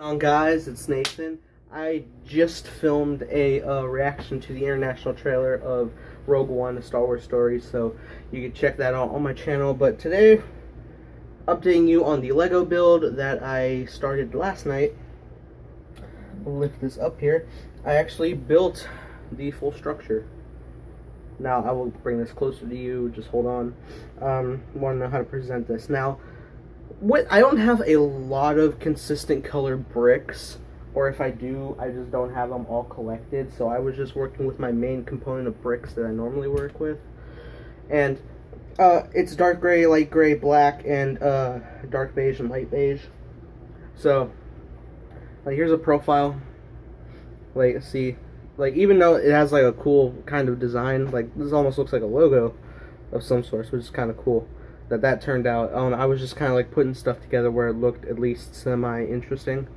On guys, it's Nathan. I just filmed a reaction to the international trailer of Rogue One, a Star Wars story, so you can check that out on my channel. But today, updating you on the Lego build that I started last night. I'll lift this up here. I actually built the full structure. Now I will bring this closer to you. Just hold on. Want to know how to present this now. I don't have a lot of consistent color bricks, or if I do, I just don't have them all collected, so I was just working with my main component of bricks that I normally work with. And it's dark gray, light gray, black, and dark beige and light beige. So, like, here's a profile. Like, see, like, even though it has like a cool kind of design, like, this almost looks like a logo of some sort, which is kind of cool that turned out. I was just kind of like putting stuff together where it looked at least semi-interesting.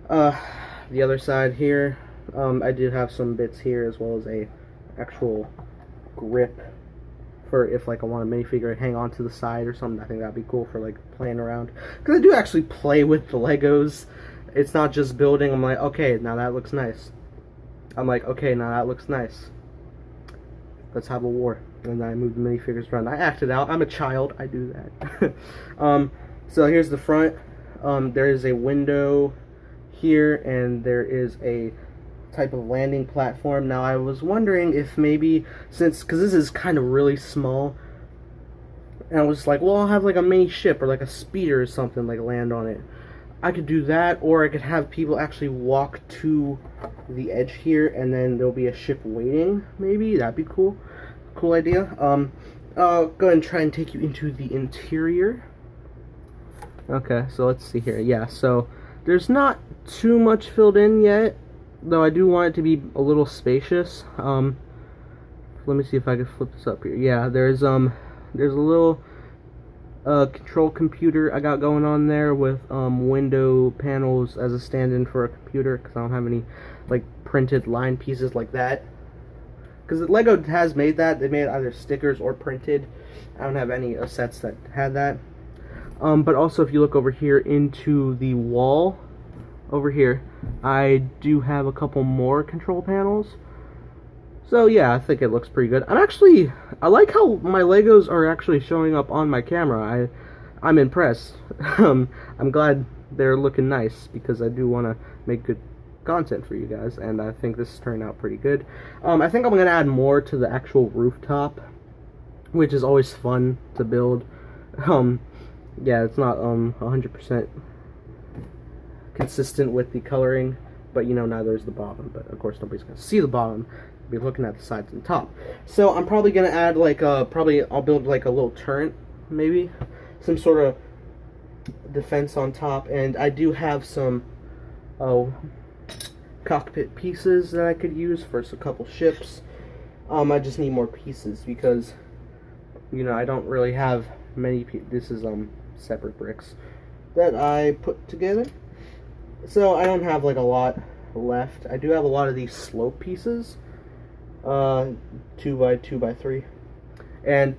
The other side here, I did have some bits here as well as a actual grip for if like I want a minifigure to hang on to the side or something. I think that'd be cool for like playing around, because I do actually play with the Legos. It's not just building. I'm like, okay, now that looks nice. I'm like, okay, now that looks nice. Let's have a war. And I moved the minifigures around. I acted out. I'm a child. I do that. So here's the front. There is a window here, and there is a type of landing platform. Now I was wondering if maybe, because this is kind of really small, and I was like, well, I'll have like a mini ship or like a speeder or something like land on it. I could do that, or I could have people actually walk to the edge here, and then there'll be a ship waiting. Maybe that'd be cool. Cool idea. I'll go ahead and try and take you into the interior. Okay, so let's see here. Yeah, so there's not too much filled in yet, though I do want it to be a little spacious. Let me see if I can flip this up here. Yeah, there's a little control computer I got going on there with window panels as a stand-in for a computer, because I don't have any like printed line pieces like that. Because Lego has made that. They made either stickers or printed. I don't have any sets that had that. But also, if you look over here into the wall, over here, I do have a couple more control panels. So yeah, I think it looks pretty good. I like how my Legos are actually showing up on my camera. I'm impressed. I'm glad they're looking nice, because I do want to make good content for you guys, and I think this turned out pretty good. I think I'm going to add more to the actual rooftop, which is always fun to build. Yeah, it's not 100% consistent with the coloring, but you know, neither is the bottom, but of course nobody's going to see the bottom. Be looking at the sides and top. So I'm probably going to add like I'll build like a little turret, maybe some sort of defense on top, and I do have some cockpit pieces that I could use for a couple ships. I just need more pieces because, you know, I don't really have many this is separate bricks that I put together, so I don't have like a lot left. I do have a lot of these slope pieces, 2x2x3 and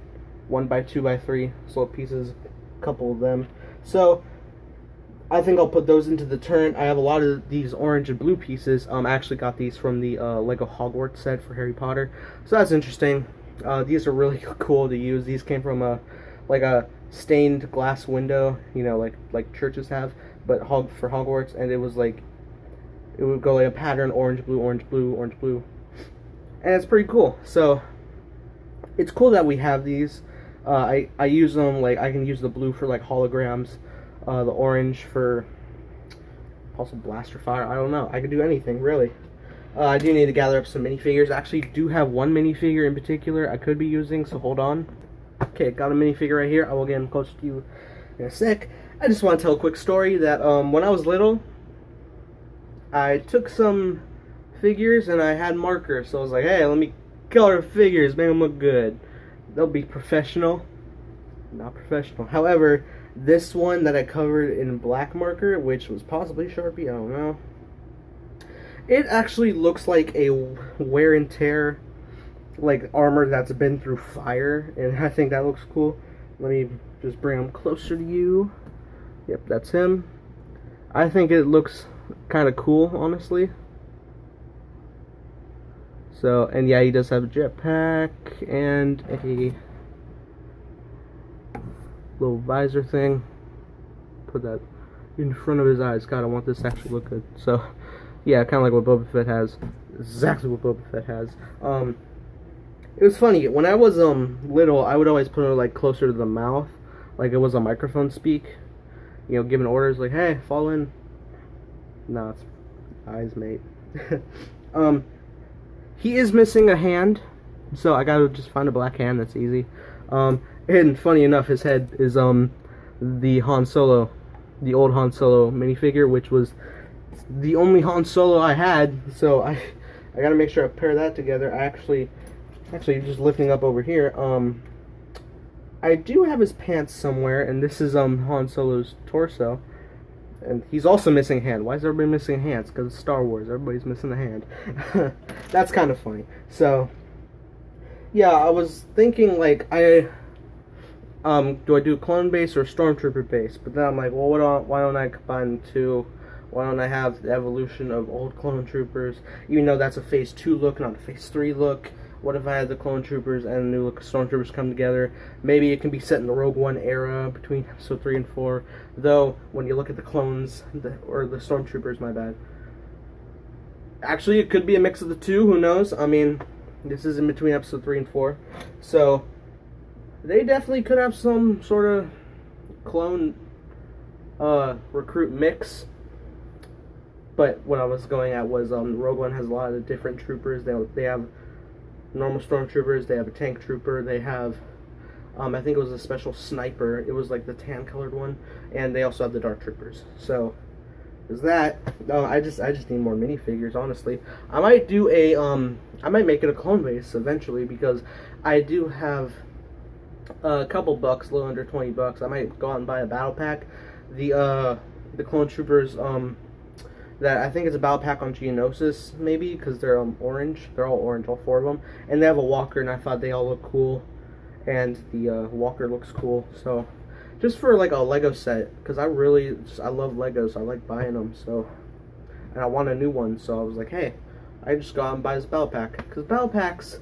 1x2x3 slope pieces, a couple of them. So I think I'll put those into the turret. I have a lot of these orange and blue pieces. I actually got these from the Lego Hogwarts set for Harry Potter, so that's interesting. These are really cool to use. These came from a stained glass window, you know, like churches have, but for Hogwarts, and it was like, it would go like a pattern: orange, blue, orange, blue, orange, blue, and it's pretty cool. So it's cool that we have these. I use them, like I can use the blue for like holograms. The orange for possible blaster fire. I don't know. I could do anything, really. I do need to gather up some minifigures. I actually do have one minifigure in particular I could be using, so hold on. Okay, got a minifigure right here. I will get him close to you in a sec. I just want to tell a quick story that when I was little, I took some figures and I had markers. So I was like, hey, let me color figures, make them look good. They'll be professional. Not professional. However, this one that I covered in black marker, which was possibly Sharpie, I don't know, it actually looks like a wear and tear, like armor that's been through fire, and I think that looks cool. Let me just bring him closer to you. Yep, that's him. I think it looks kind of cool, honestly. So, and yeah, he does have a jetpack and a little visor thing. Put that in front of his eyes. God, I want this to actually look good. So, yeah, kind of like what Boba Fett has. Exactly what Boba Fett has. It was funny when I was little. I would always put it like closer to the mouth, like it was a microphone speak. You know, giving orders like, "Hey, fall in." Nah, it's eyes, mate. He is missing a hand, so I gotta just find a black hand. That's easy. And funny enough, his head is the Han Solo, the old Han Solo minifigure, which was the only Han Solo I had. So I gotta make sure I pair that together. Actually, just lifting up over here. I do have his pants somewhere, and this is Han Solo's torso. And he's also missing a hand. Why is everybody missing hands? Because it's Star Wars. Everybody's missing a hand. That's kind of funny. So, yeah, I was thinking, like, do I do clone base or stormtrooper base? But then I'm like, well, why don't I combine the two? Why don't I have the evolution of old clone troopers? Even though that's a phase 2 look, not a phase 3 look. What if I had the clone troopers and the new look of stormtroopers come together? Maybe it can be set in the Rogue One era between episode 3 and 4. Though, when you look at the clones, or the stormtroopers, my bad. Actually, it could be a mix of the two, who knows? I mean, this is in between episode 3 and 4. So, they definitely could have some sort of clone recruit mix. But what I was going at was Rogue One has a lot of different troopers. They have normal stormtroopers, they have a tank trooper, they have I think it was a special sniper. It was like the tan colored one, and they also have the dark troopers. So is that I just need more minifigures, honestly. I might do I might make it a clone base eventually, because I do have a couple bucks, a little under 20 bucks. I might go out and buy a battle pack. The clone troopers that I think it's a battle pack on Geonosis, maybe, because they're orange. They're all orange, all 4 of them. And they have a walker, and I thought they all look cool. And the walker looks cool. So, just for like a Lego set, because I love Legos. I like buying them. So, and I want a new one. So I was like, hey, I just go out and buy this battle pack. Because battle packs,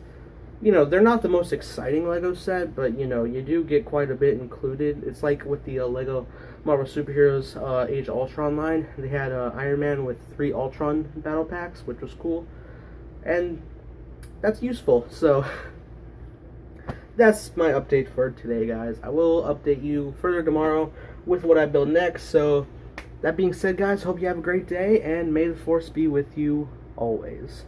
you know, they're not the most exciting Lego set, but you know, you do get quite a bit included. It's like with the Lego Marvel Superheroes Age of Ultron line. They had Iron Man with 3 Ultron battle packs, which was cool, and that's useful. So that's my update for today, guys. I will update you further tomorrow with what I build next. So that being said, guys, hope you have a great day, and may the Force be with you always.